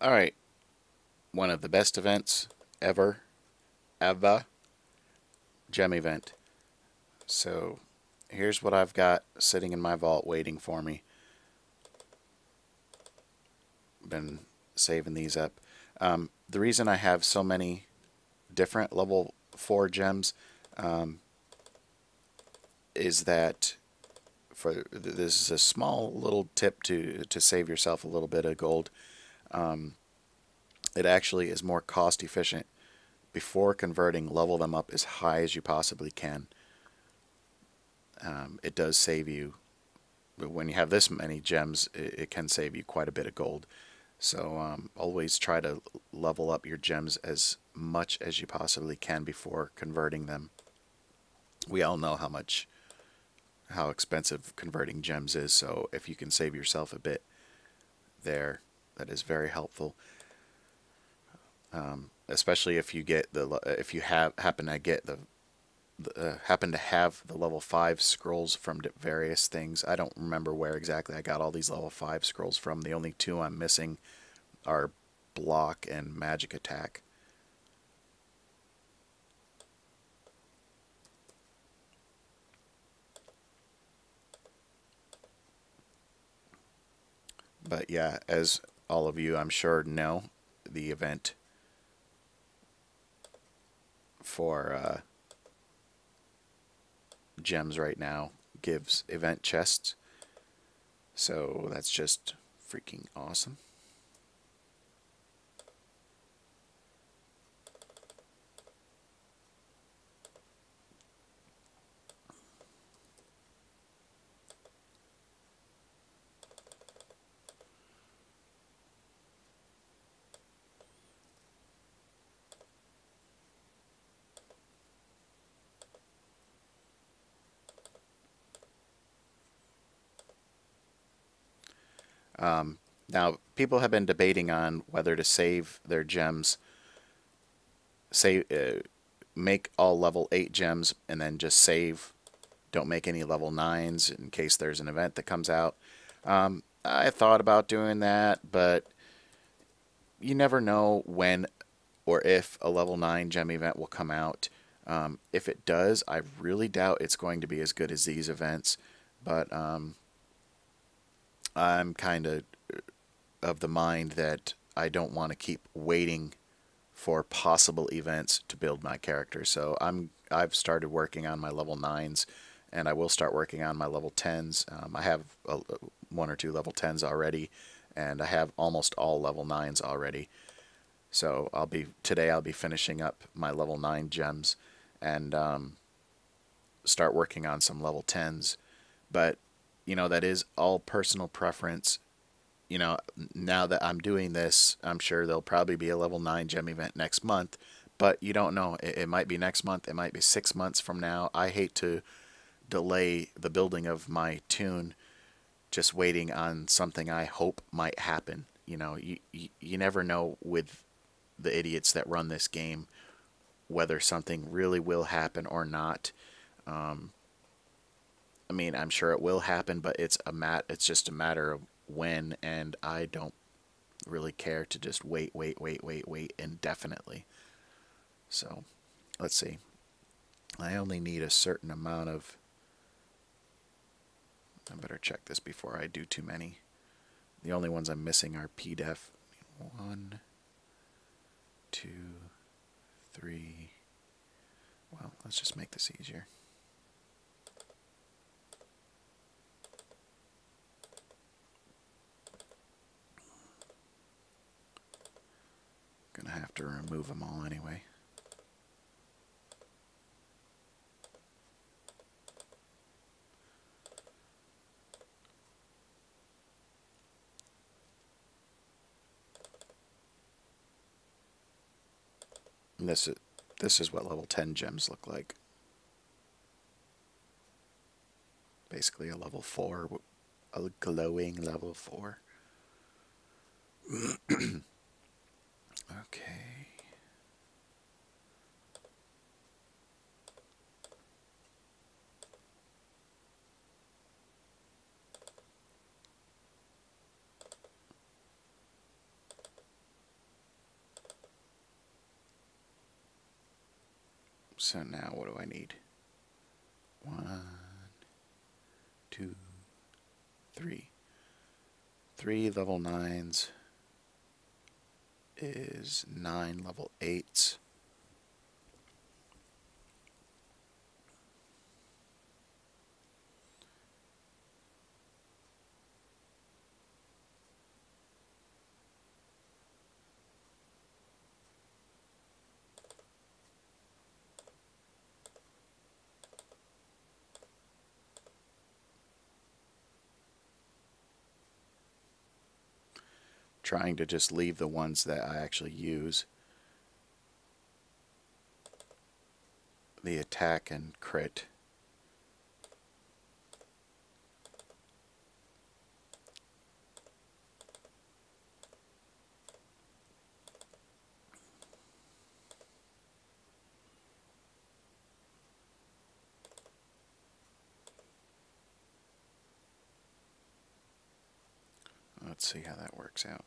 Alright, one of the best events ever, gem event. So here's what I've got sitting in my vault waiting for me. Been saving these up. The reason I have so many different level 4 gems is that this is a small little tip to save yourself a little bit of gold. It actually is more cost efficient before converting. Level them up as high as you possibly can. It does save you, when you have this many gems, it can save you quite a bit of gold. So always try to level up your gems as much as you possibly can before converting them. We all know how expensive converting gems is, so if you can save yourself a bit there, that is very helpful. Especially if you get if you happen to get happen to have the level 5 scrolls from various things. I don't remember where exactly I got all these level 5 scrolls from. The only two I'm missing are block and magic attack. But yeah, as all of you I'm sure know, the event for gems right now gives event chests. So that's just freaking awesome. Now, people have been debating on whether to save their gems, make all level 8 gems, and then just save. Don't make any level 9s in case there's an event that comes out. I thought about doing that, but you never know when or if a level 9 gem event will come out. If it does, I really doubt it's going to be as good as these events, but I'm kind of the mind that I don't want to keep waiting for possible events to build my character. So I've started working on my level 9s, and I will start working on my level 10s. I have one or two level 10s already, and I have almost all level 9s already. So today I'll be finishing up my level 9 gems and start working on some level 10s. But that is all personal preference. Now that I'm doing this, I'm sure there'll probably be a level 9 gem event next month, but you don't know. It might be next month, it might be 6 months from now. I hate to delay the building of my tune just waiting on something I hope might happen. You never know with the idiots that run this game whether something really will happen or not. I mean, I'm sure it will happen, but it's just a matter of when, and I don't really care to just wait indefinitely. So, let's see. I only need a certain amount of... I better check this before I do too many. The only ones I'm missing are PDEF. 1, 2, 3. Well, let's just make this easier. Gonna have to remove them all anyway. And this is what level 10 gems look like. Basically a level 4, a glowing level 4. Okay. So now what do I need? 1, 2, 3. 3 level 9s is 9 level 8s. Trying to just leave the ones that I actually use. The attack and crit. Let's see how that works out.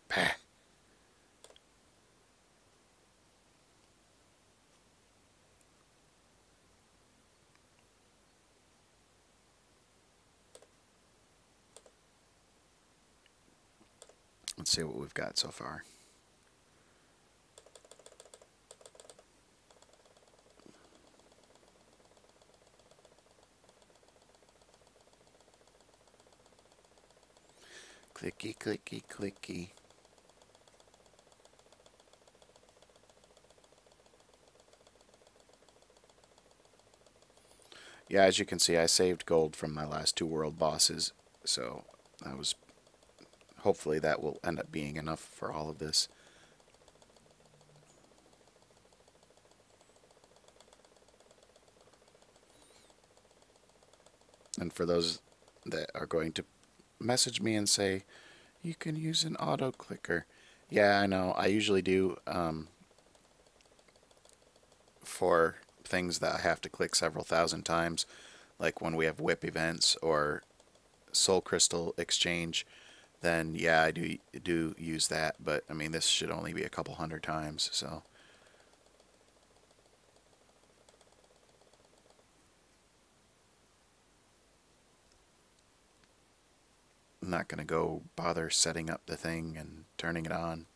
Pah. Let's see what we've got so far. Clicky, clicky, clicky. Yeah, as you can see, I saved gold from my last 2 world bosses, so that was... hopefully that will end up being enough for all of this. And for those that are going to message me and say, you can use an auto clicker. Yeah, I know. I usually do for things that I have to click several thousand times, like when we have whip events or soul crystal exchange. Then yeah, I do use that. But I mean, this should only be a couple hundred times, so. I'm not going to go bother setting up the thing and turning it on.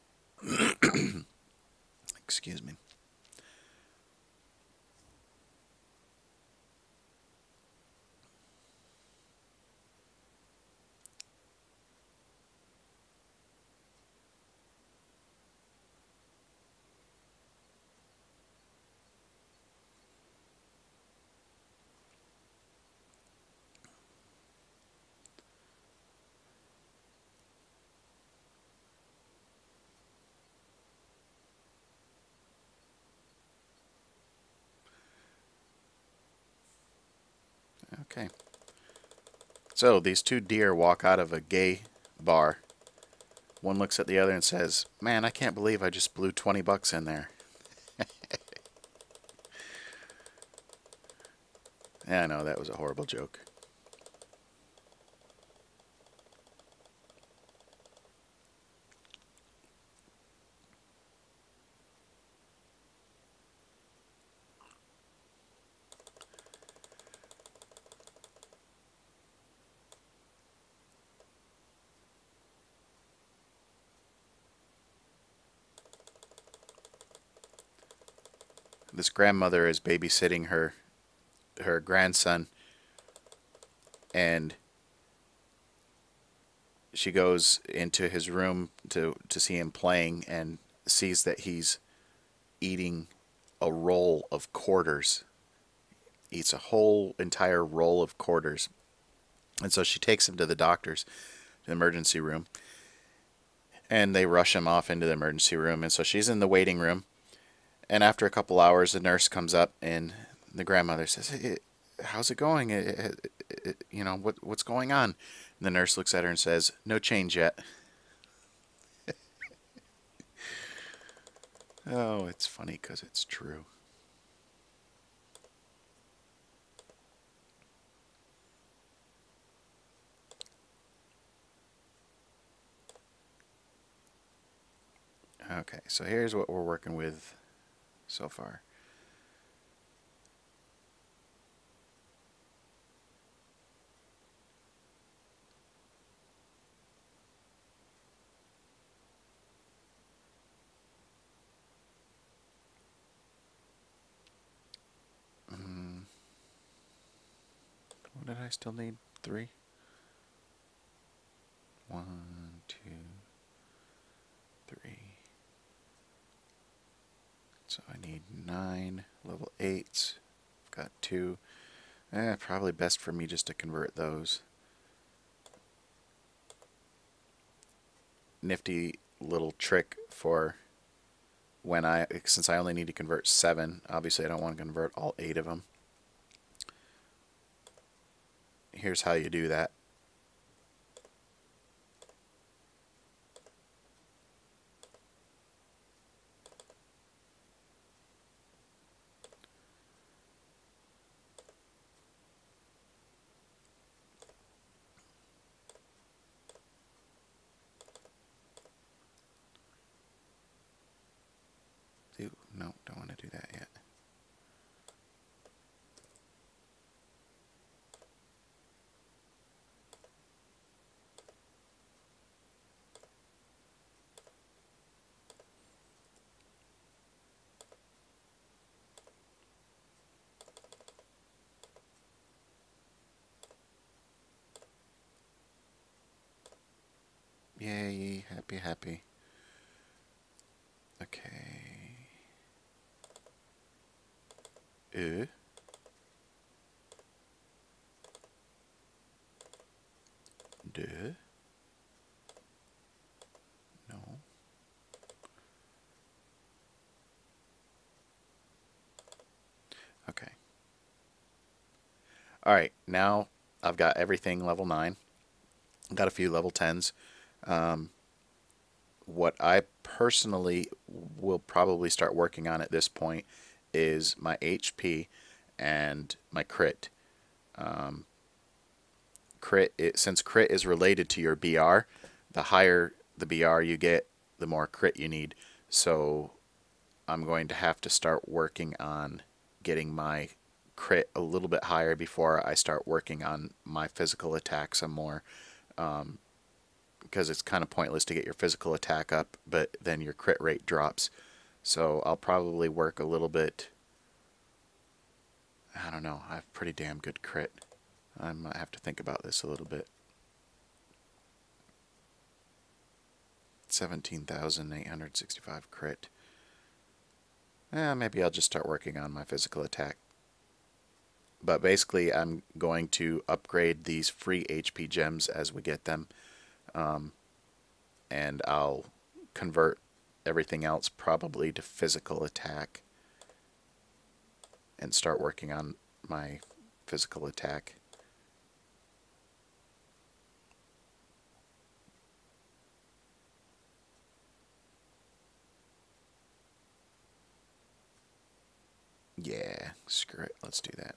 Excuse me. Okay. So these 2 deer walk out of a gay bar. One looks at the other and says, "Man, I can't believe I just blew 20 bucks in there." Yeah, I know, that was a horrible joke. This grandmother is babysitting her grandson, and she goes into his room to see him playing and sees that he's eating a roll of quarters. Eats a whole entire roll of quarters. And so she takes him to the doctor's emergency room, and they rush him off into the emergency room. And so she's in the waiting room, and after a couple hours, the nurse comes up, and the grandmother says, "Hey, how's it going? You know, what's going on?" And the nurse looks at her and says, "No change yet." Oh, it's funny because it's true. Okay, so here's what we're working with so far. What did I still need? 3? 1, 2, 3. So I need 9 level 8s. I've got 2. Probably best for me just to convert those. Nifty little trick for when since I only need to convert 7, obviously I don't want to convert all 8 of them. Here's how you do that. Ooh, no, don't want to do that yet. Yay, happy, happy. Okay. Duh. No. Okay. Alright, now I've got everything level 9. Got a few level 10s. What I personally will probably start working on at this point is my HP and my crit. Since crit is related to your BR, the higher the BR you get, the more crit you need. So I'm going to have to start working on getting my crit a little bit higher before I start working on my physical attack some more. Because it's kind of pointless to get your physical attack up, but then your crit rate drops. So I'll probably work a little bit. I don't know. I have pretty damn good crit. I might have to think about this a little bit. 17,865 crit. Maybe I'll just start working on my physical attack. But basically, I'm going to upgrade these free HP gems as we get them. And I'll convert everything else probably to physical attack and start working on my physical attack. Yeah, screw it. Let's do that.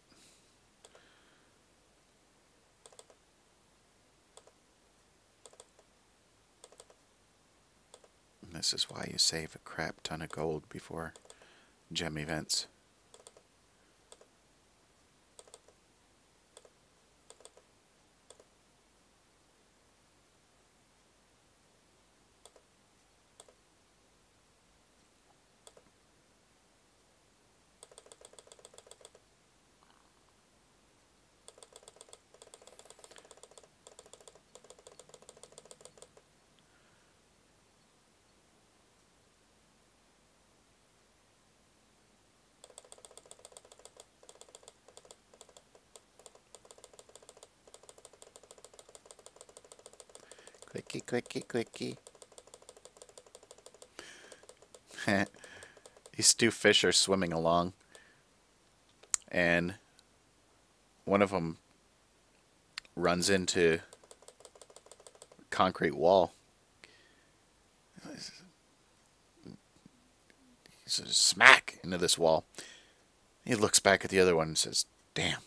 And this is why you save a crap ton of gold before gem events. Clicky, clicky, clicky. These two fish are swimming along, and one of them runs into a concrete wall. He says, smack into this wall. He looks back at the other one and says, damn.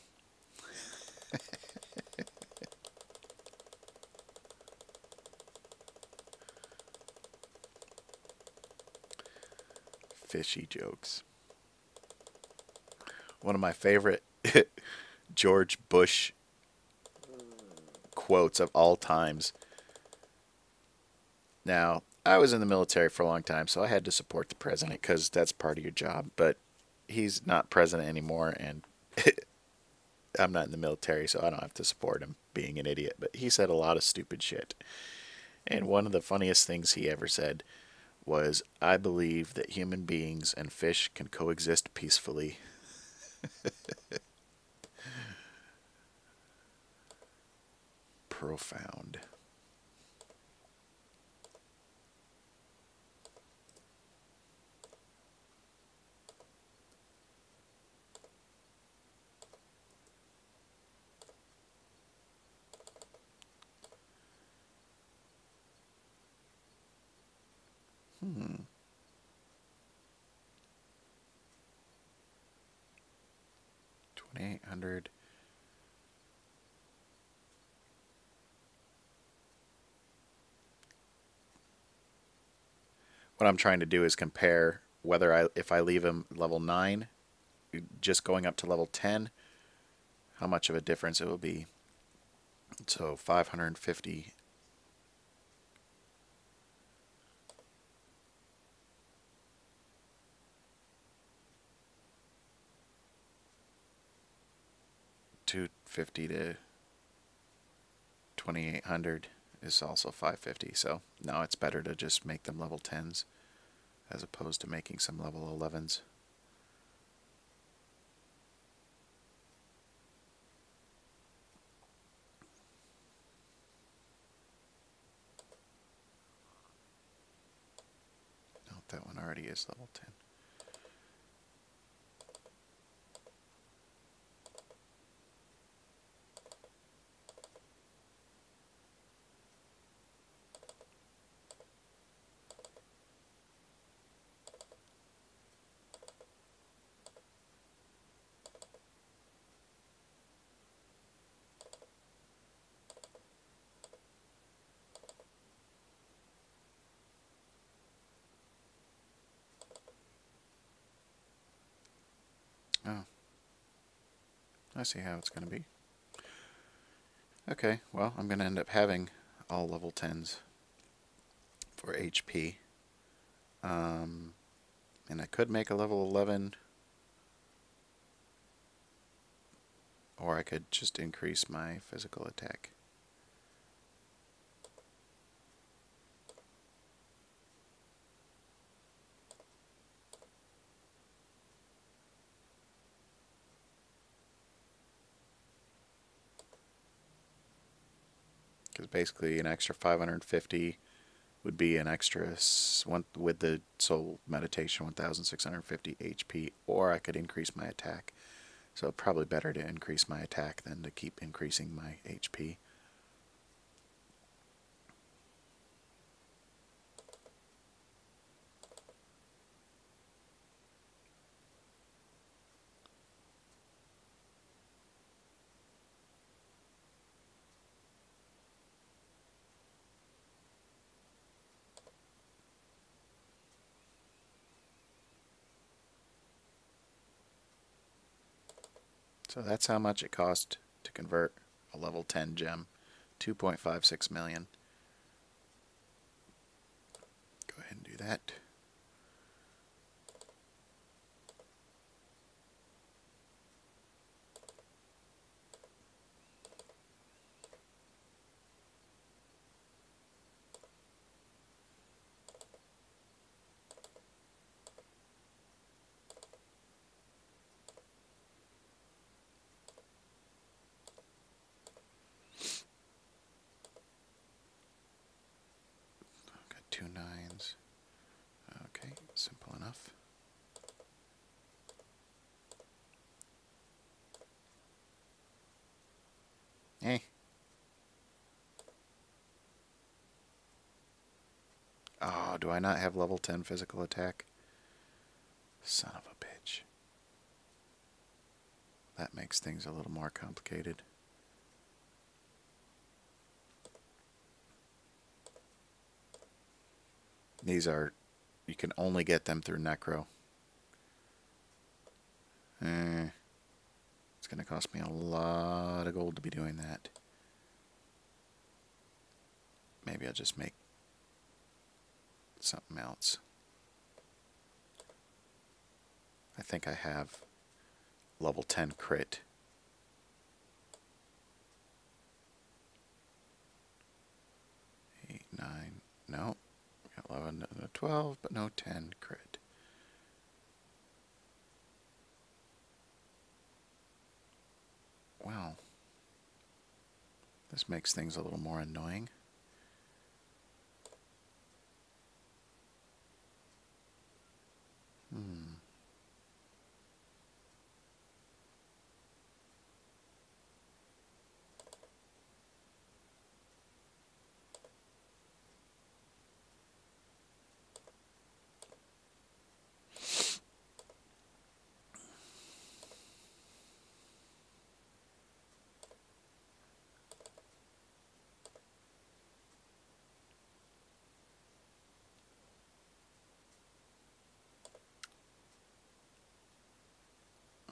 fishy jokes. One of my favorite George Bush quotes of all times. Now, I was in the military for a long time, so I had to support the president because that's part of your job. But he's not president anymore, and I'm not in the military, so I don't have to support him being an idiot. But he said a lot of stupid shit. And one of the funniest things he ever said was, "I believe that human beings and fish can coexist peacefully." Profound. Hmm. 2800. What I'm trying to do is compare whether if I leave him level 9, just going up to level 10, how much of a difference it will be. So 550. $250 to 2800 is also 550. So now it's better to just make them level 10s as opposed to making some level 11s. No, that one already is level 10. Oh, I see how it's going to be. Okay, well, I'm going to end up having all level 10s for HP. And I could make a level 11, or I could just increase my physical attack. Because basically an extra 550 would be an extra one with the soul meditation 1650 HP, or I could increase my attack. So probably better to increase my attack than to keep increasing my HP. So that's how much it cost to convert a level 10 gem. 2.56 million. Go ahead and do that. Got 2 9s. Okay, simple enough. Eh. Oh, do I not have level 10 physical attack? Son of a bitch. That makes things a little more complicated. These are, you can only get them through Necro. It's going to cost me a lot of gold to be doing that. Maybe I'll just make something else. I think I have level 10 crit. 8, 9, no. Got 11, 12, but no 10 crit. Well, this makes things a little more annoying.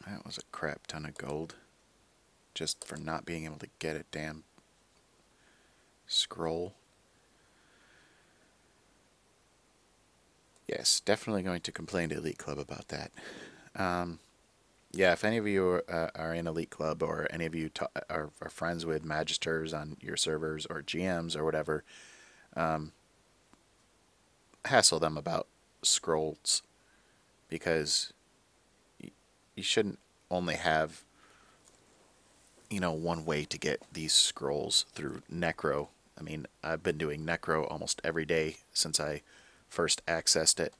That was a crap ton of gold. Just for not being able to get a damn scroll. Yes, definitely going to complain to Elite Club about that. Yeah, if any of you are in Elite Club, or any of you are friends with Magisters on your servers, or GMs or whatever, hassle them about scrolls, because you shouldn't only have, you know, one way to get these scrolls through Necro. I mean, I've been doing Necro almost every day since I first accessed it,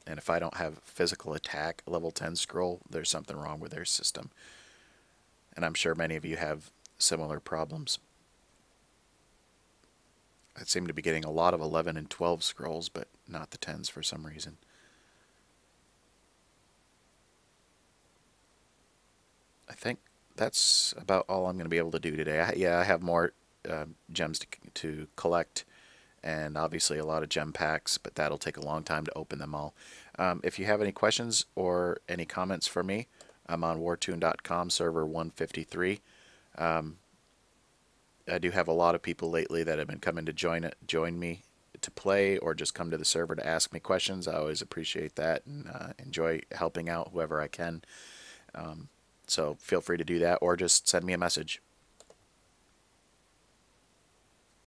and if I don't have physical attack level 10 scroll, there's something wrong with their system. And I'm sure many of you have similar problems. I seem to be getting a lot of 11 and 12 scrolls, but not the 10s for some reason. I think that's about all I'm going to be able to do today. I have more gems to collect, and obviously a lot of gem packs, but that'll take a long time to open them all. If you have any questions or any comments for me, I'm on Wartune.com, server 153. I do have a lot of people lately that have been coming to join me to play, or just come to the server to ask me questions. I always appreciate that, and enjoy helping out whoever I can. So feel free to do that, or just send me a message.